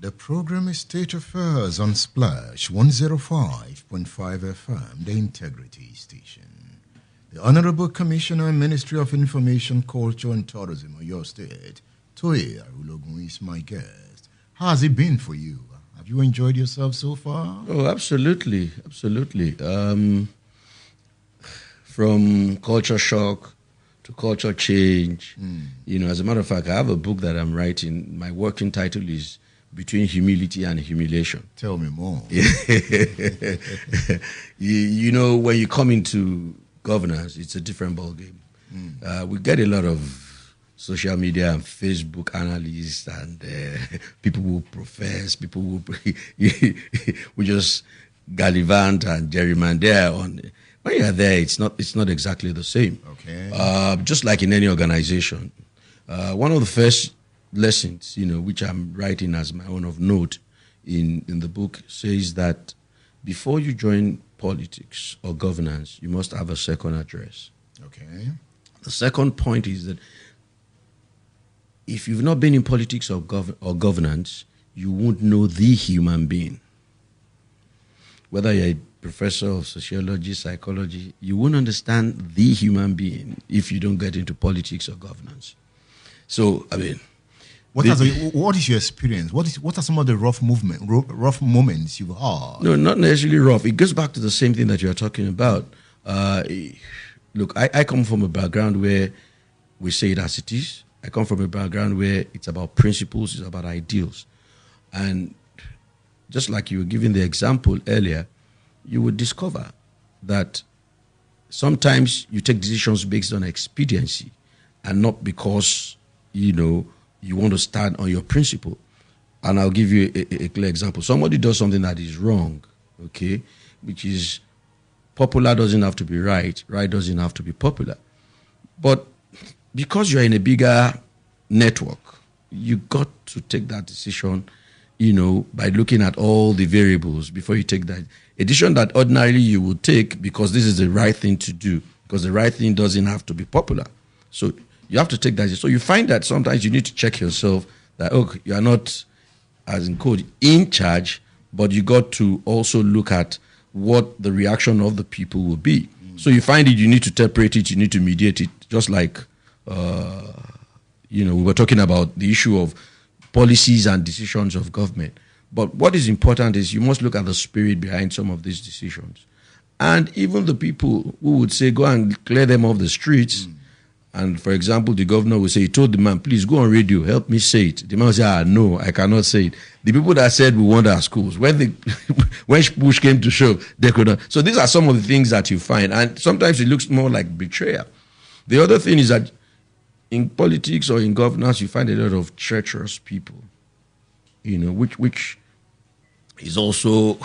The program is State Affairs on Splash 105.5 FM, the Integrity Station. The Honorable Commissioner, Ministry of Information, Culture and Tourism of your state, Toye Arulogun, is my guest. How has it been for you? Have you enjoyed yourself so far? Oh, absolutely, absolutely. From culture shock to culture change. You know, as a matter of fact, I have a book that I'm writing. My working title is Between Humility and Humiliation. Tell me more. you know, when you come into governance, it's a different ballgame. We get a lot of social media and Facebook analysts and people who profess, people who we just gallivant and gerrymander on. When you're there, it's not exactly the same. Okay. Just like in any organization, one of the first lessons, you know, which I'm writing as my own of note in the book, says that before you join politics or governance, you must have a second address. Okay. The second point is that if you've not been in politics or governance, you won't know the human being. Whether you're a professor of sociology, psychology, you won't understand the human being if you don't get into politics or governance. So, I mean, what is your experience? What are some of the rough moments you've had? No, not necessarily rough. It goes back to the same thing that you're talking about. Look, I come from a background where we say it as it is. I come from a background where it's about principles, it's about ideals. And just like you were giving the example earlier, you would discover that sometimes you take decisions based on expediency and not because, you know, you want to stand on your principle. And I'll give you a clear example. Somebody does something that is wrong, okay, which is popular doesn't have to be right, right doesn't have to be popular. But because you're in a bigger network, you got to take that decision, you know, by looking at all the variables before you take that. A decision that ordinarily you would take because this is the right thing to do, because the right thing doesn't have to be popular. So you have to take that. So you find that sometimes you need to check yourself that, okay, you are not, as in code, in charge, but you got to also look at what the reaction of the people will be. So you find it, you need to temperate it, you need to mediate it, just like, you know, we were talking about the issue of policies and decisions of government. But what is important is you must look at the spirit behind some of these decisions. And even the people who would say, go and clear them off the streets. And for example, the governor would say, he told the man, please go on radio, help me say it. The man would say, no, I cannot say it. The people that said we want our schools, when push came to shove, they could not. So these are some of the things that you find. And sometimes it looks more like betrayal. The other thing is that in politics or in governance, you find a lot of treacherous people, you know, which is also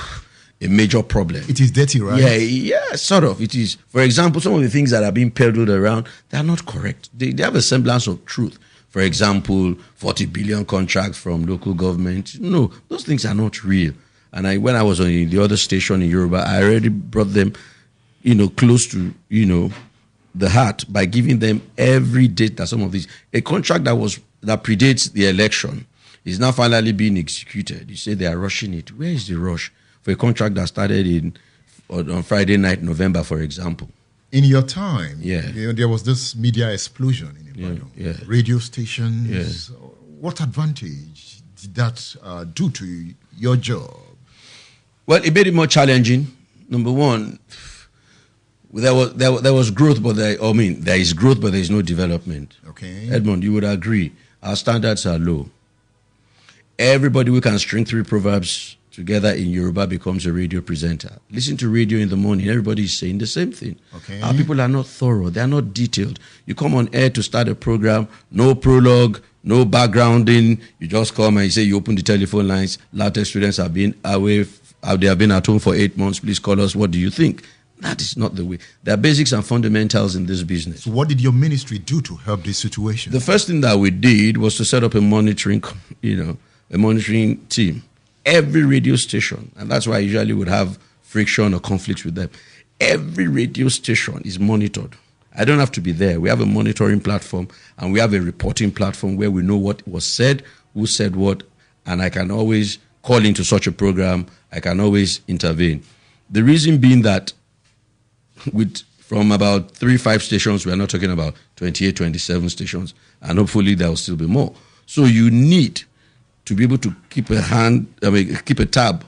a major problem. It is dirty, right? Yeah, sort of. It is. For example, some of the things that are being peddled around, they are not correct. They have a semblance of truth. For example, 40 billion contracts from local government. No, those things are not real. And when I was on the other station in Yoruba, I already brought them, you know, close to, you know, the heart by giving them every date that some of these, a contract that predates the election is now finally being executed. You say they are rushing it. Where is the rush for a contract that started on Friday night, November, for example? In your time, yeah, you know, there was this media explosion in Ibadan. Yeah. Radio stations. Yeah. What advantage did that do to your job? Well, it made it more challenging. Number one, there was growth, but there is growth, but there is no development. Okay. Edmund, you would agree. Our standards are low. Everybody who can string 3 proverbs together in Yoruba becomes a radio presenter. Listen to radio in the morning. Everybody is saying the same thing. Okay. Our people are not thorough. They are not detailed. You come on air to start a program, no prologue, no backgrounding. You just come and you say you open the telephone lines. Latex students have been away. They have been at home for 8 months. Please call us. What do you think? That is not the way. There are basics and fundamentals in this business. So what did your ministry do to help this situation? The first thing that we did was to set up a monitoring team. Every radio station, and that's why I usually would have friction or conflicts with them. Every radio station is monitored. I don't have to be there. We have a monitoring platform and we have a reporting platform where we know what was said, who said what, and I can always call into such a program. I can always intervene. The reason being that from about 3-5 stations, we are not talking about 28, 27 stations, and hopefully there will still be more. So you need to be able to keep keep a tab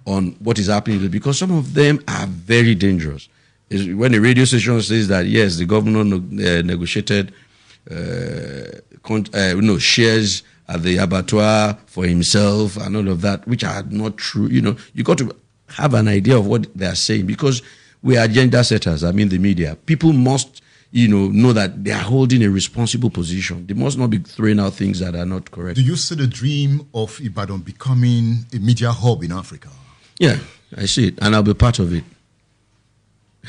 on what is happening, because some of them are very dangerous. When a radio station says that, yes, the governor negotiated shares at the abattoir for himself and all of that, which are not true. You got to have an idea of what they are saying, because we are agenda setters. The media. People must, know that they are holding a responsible position. They must not be throwing out things that are not correct. Do you see the dream of Ibadan becoming a media hub in Africa? Yeah, I see it, and I'll be part of it.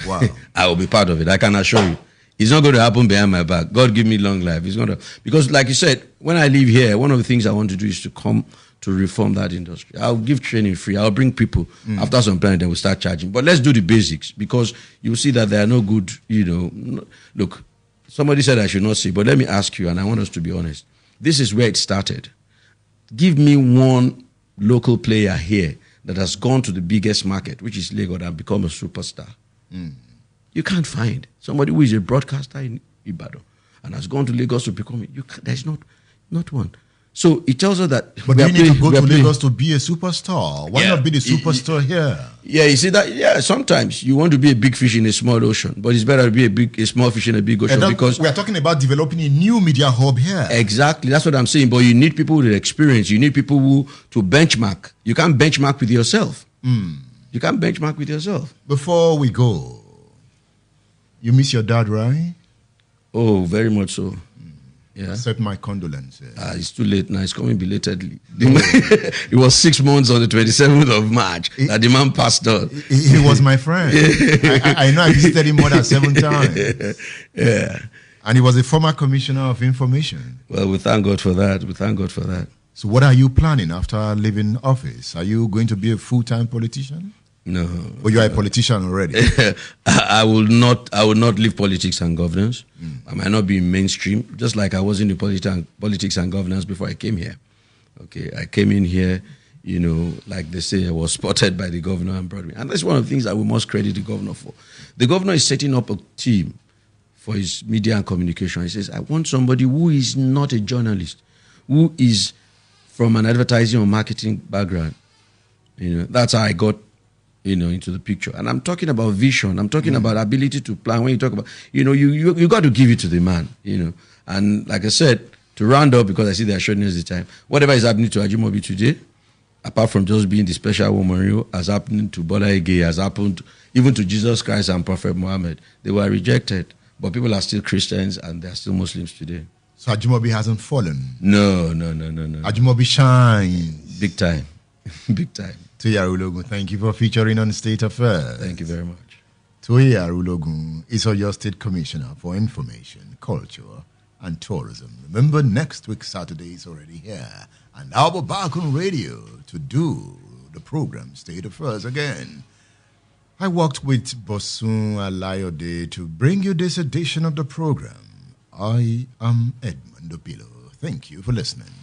Wow. I will be part of it. I can assure you. It's not going to happen behind my back. God give me long life. It's going to, because like you said, when I leave here, one of the things I want to do is to come to reform that industry. I'll give training free. I'll bring people. After some time, then we'll start charging. But let's do the basics, because you'll see that there are no good, Look, somebody said I should not say, but let me ask you, and I want us to be honest. This is where it started. Give me one local player here that has gone to the biggest market, which is Lagos, and become a superstar. You can't find somebody who is a broadcaster in Ibadan and has gone to Lagos to become. There's not one. So it tells us that. But you need to go to Lagos to be a superstar. Why not be the superstar here? Yeah, you see that. Yeah, sometimes you want to be a big fish in a small ocean, but it's better to be a small fish in a big ocean, because we are talking about developing a new media hub here. Exactly, that's what I'm saying. But you need people with experience. You need people to benchmark. You can't benchmark with yourself. You can't benchmark with yourself. Before we go, you miss your dad, right? Oh, very much so. Yeah. Accept my condolences. It's too late now. It's coming belatedly. It was 6 months on the 27th of March that the man passed on. He was my friend. I know I visited him more than 7 times. Yeah. And he was a former commissioner of information. Well, we thank God for that. So what are you planning after leaving office? Are you going to be a full-time politician? No. Or you are a politician already? I will not leave politics and governance. I might not be mainstream, just like I was in the politics and governance before I came here. Okay, I came in here, like they say, I was spotted by the governor and brought me. And that's one of the things that we must credit the governor for. The governor is setting up a team for his media and communication. He says, I want somebody who is not a journalist, who is from an advertising or marketing background. That's how I got into the picture. And I'm talking about vision. I'm talking about ability to plan. When you talk about, you got to give it to the man, And like I said, to round up, because I see they're showing us the time, whatever is happening to Ajimobi today, apart from just being the special woman, has happened to Bola Ige, has happened even to Jesus Christ and Prophet Muhammad. They were rejected, but people are still Christians and they're still Muslims today. So Ajimobi hasn't fallen? No. Ajimobi shines. Big time. Big time. Toye Arulogun, thank you for featuring on State Affairs. Thank you very much. Toye Arulogun is your State Commissioner for Information, Culture and Tourism. Remember, next week Saturday is already here, and I'll be back on radio to do the program State Affairs again. I worked with Bosun Alayode to bring you this edition of the program. I am Edmund Obilo. Thank you for listening.